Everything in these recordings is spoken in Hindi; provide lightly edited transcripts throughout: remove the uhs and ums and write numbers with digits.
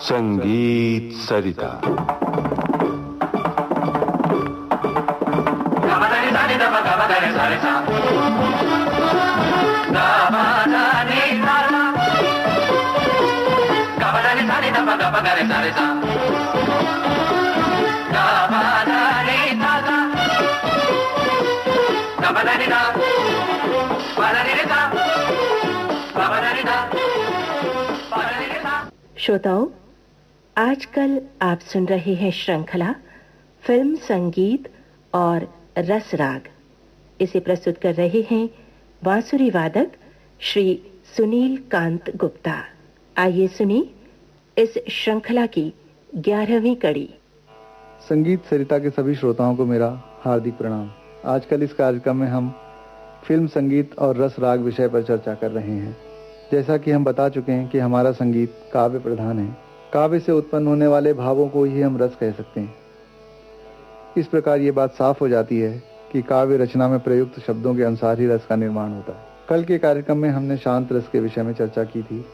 संगीत सरिता। श्रोताओं, आजकल आप सुन रहे हैं श्रृंखला फिल्म संगीत और रस राग। इसे प्रस्तुत कर रहे हैं बांसुरी वादक श्री सुनील कांत गुप्ता। आइए सुनिए इस श्रृंखला की 11वीं कड़ी। संगीत सरिता के सभी श्रोताओं को मेरा हार्दिक प्रणाम। आजकल इस कार्यक्रम में हम फिल्म संगीत और रस राग विषय पर चर्चा कर रहे हैं। जैसा कि हम बता चुके हैं कि हमारा संगीत काव्य प्रधान है। काव्य से उत्पन्न होने वाले भावों को ही हम रस कह सकते हैं। इस प्रकार ये बात साफ हो जाती है कि काव्य रचना में प्रयुक्त शब्दों के अनुसार ही रस का निर्माण होता है। कल के कार्यक्रम में हमने शांत रस के विषय में चर्चा की थी।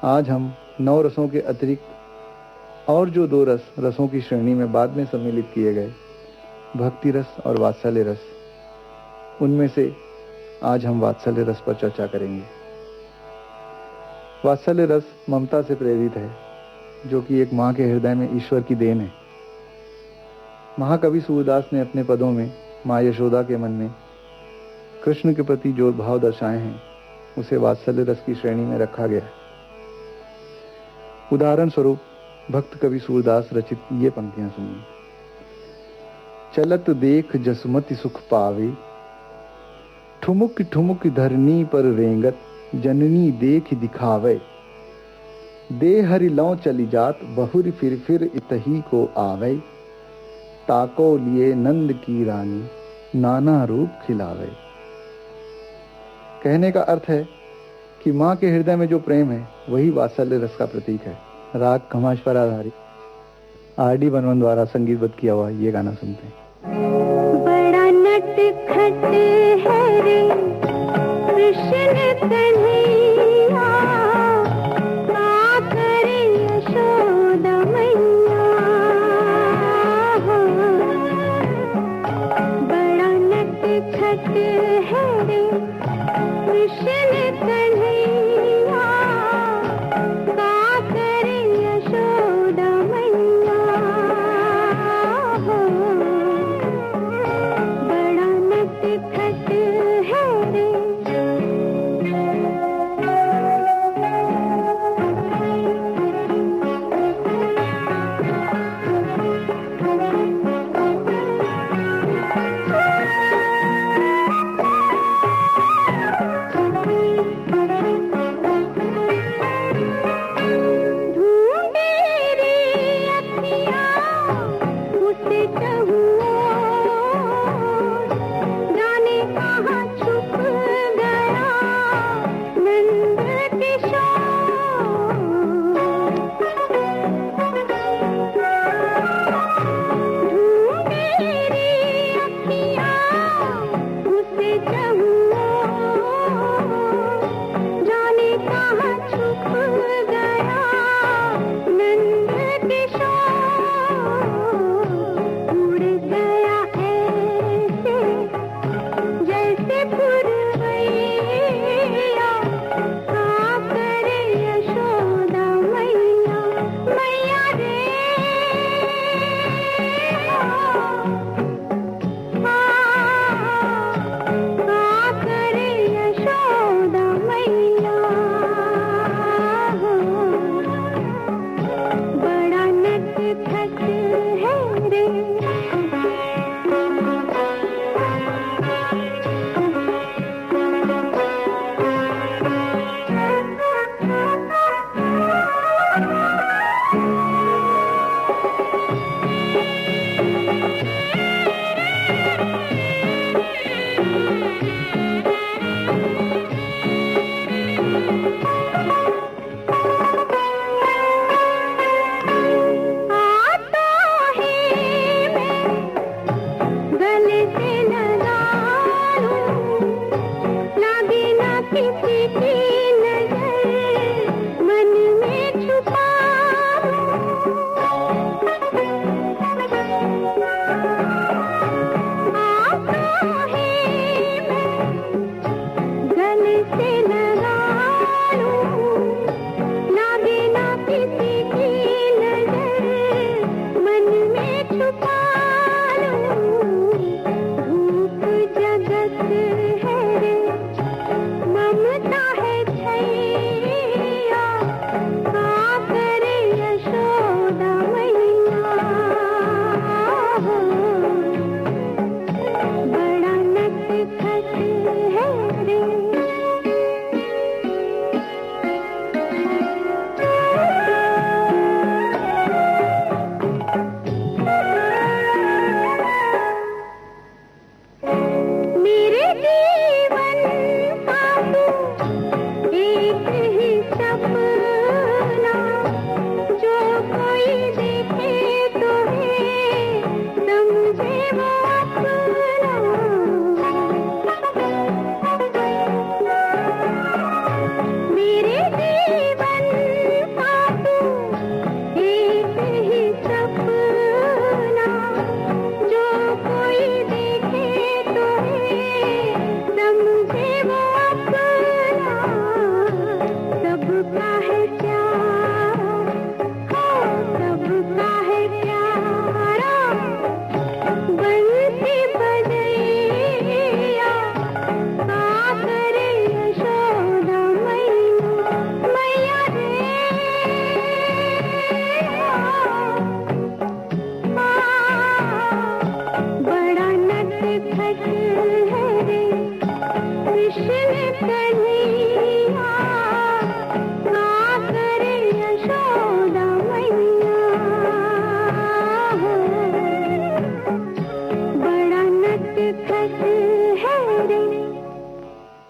आज हम 9 रसों के अतिरिक्त और जो 2 रसों की श्रेणी में बाद में सम्मिलित किए गए, भक्ति रस और वात्सल्य रस, उनमें से आज हम वात्सल्य रस पर चर्चा करेंगे। वात्सल्य रस ममता से प्रेरित है, जो कि एक माँ के हृदय में ईश्वर की देन है। महाकवि सूरदास ने अपने पदों में माँ यशोदा के मन में कृष्ण के प्रति जो भाव दर्शाए हैं, उसे वात्सल्य रस की श्रेणी में रखा गया है। उदाहरण स्वरूप भक्त कवि सूरदास रचित ये पंक्तियां सुनिए। चलत देख जसुमति सुख पावे, ठुमुक ठुमुक धरनी पर रेंगत, जननी देख दिखावे, दे हरि लौ चली जात, बहुरी फिर इतही को आवे, ताको लिए नंद की रानी, नाना रूप खिलावे। कहने का अर्थ है कि माँ के हृदय में जो प्रेम है, वही वात्सल्य रस का प्रतीक है। राग खमाज पर आधारित आर.डी. बर्मन द्वारा संगीतबद्ध किया हुआ ये गाना सुनते हैं। बड़ा नटखट है रे कृष्ण कन्हैया, का करे यशोदा मैया। बड़ा नटखट है रे कृष्ण कन्हैया, का करे यशोदा मैया। बड़ा नटखट है रे। किसी की नजर मन में छुपा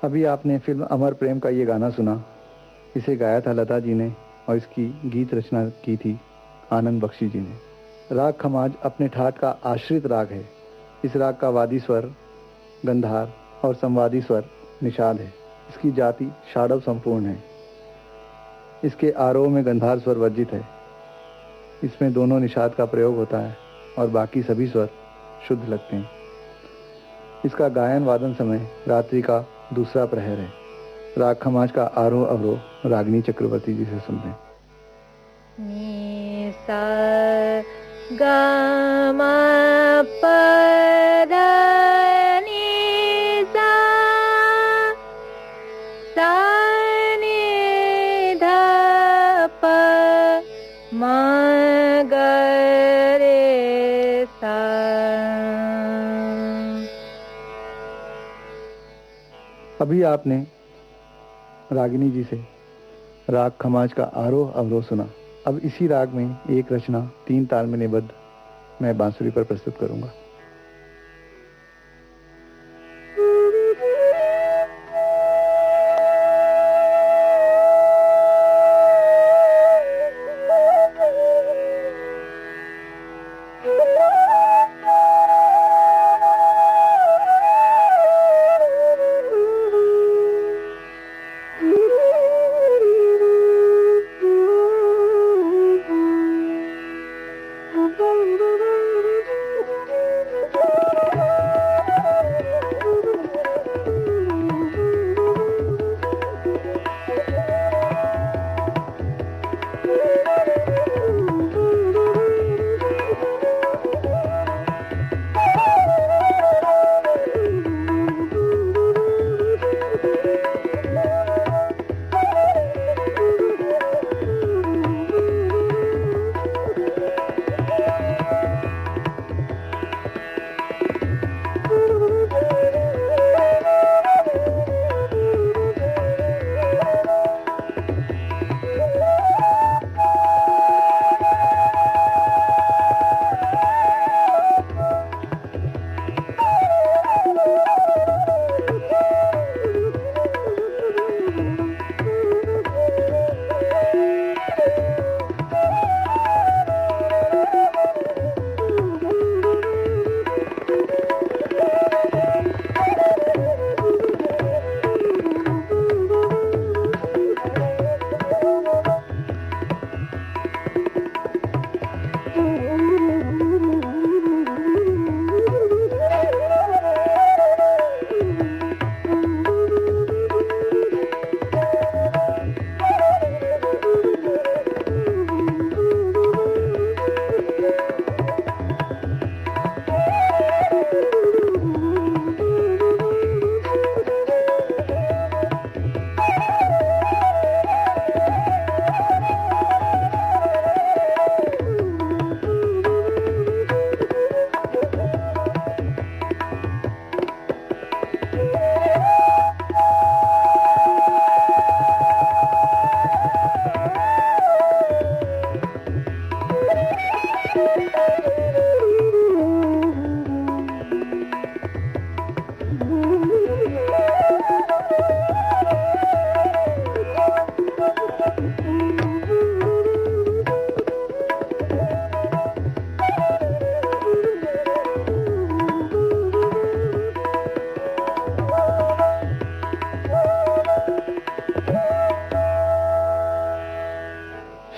अभी आपने फिल्म अमर प्रेम का ये गाना सुना। इसे गाया था लता जी ने और इसकी गीत रचना की थी आनंद बख्शी जी ने। राग खमाज अपने ठाट का आश्रित राग है। इस राग का वादी स्वर गंधार और संवादी स्वर निषाद है। इसकी जाति षाडव संपूर्ण है। इसके आरोह में गंधार स्वर वर्जित है। इसमें दोनों निषाद का प्रयोग होता है और बाकी सभी स्वर शुद्ध लगते हैं। इसका गायन वादन समय रात्रि का दूसरा प्रहर है। राग खमाज का आरोह अवरोह रागिनी चक्रवर्ती जी से सुनते हैं। नि सा गा मा पा धा नि सा नि धा पा मा गा रे सा। अभी आपने रागिनी जी से राग खमाज का आरोह अवरोह सुना। अब इसी राग में एक रचना 3 ताल में निबद्ध मैं बांसुरी पर प्रस्तुत करूंगा।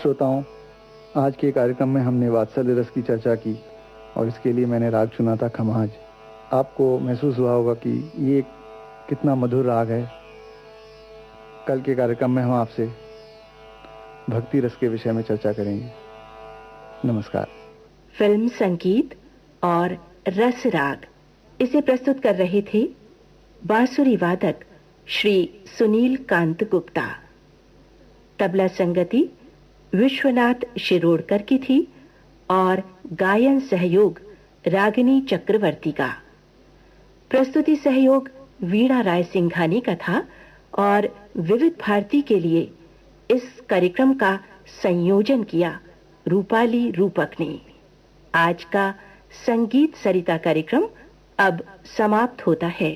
श्रोताओं, आज के कार्यक्रम में हमने वात्सल्य रस की चर्चा की और इसके लिए मैंने राग चुना था खमाज। आपको महसूस हुआ होगा कि ये कितना मधुर राग है। कल के कार्यक्रम में हम आपसे भक्ति रस के विषय में चर्चा करेंगे। नमस्कार। फिल्म संगीत और रस राग, इसे प्रस्तुत कर रहे थे बांसुरी वादक श्री सुनील कांत गुप्ता। तबला संगति विश्वनाथ शिरोडकर की थी और गायन सहयोग रागिनी चक्रवर्ती का। प्रस्तुति सहयोग वीणा राय सिंघानी का था और विविध भारती के लिए इस कार्यक्रम का संयोजन किया रूपाली रूपक ने। आज का संगीत सरिता कार्यक्रम अब समाप्त होता है।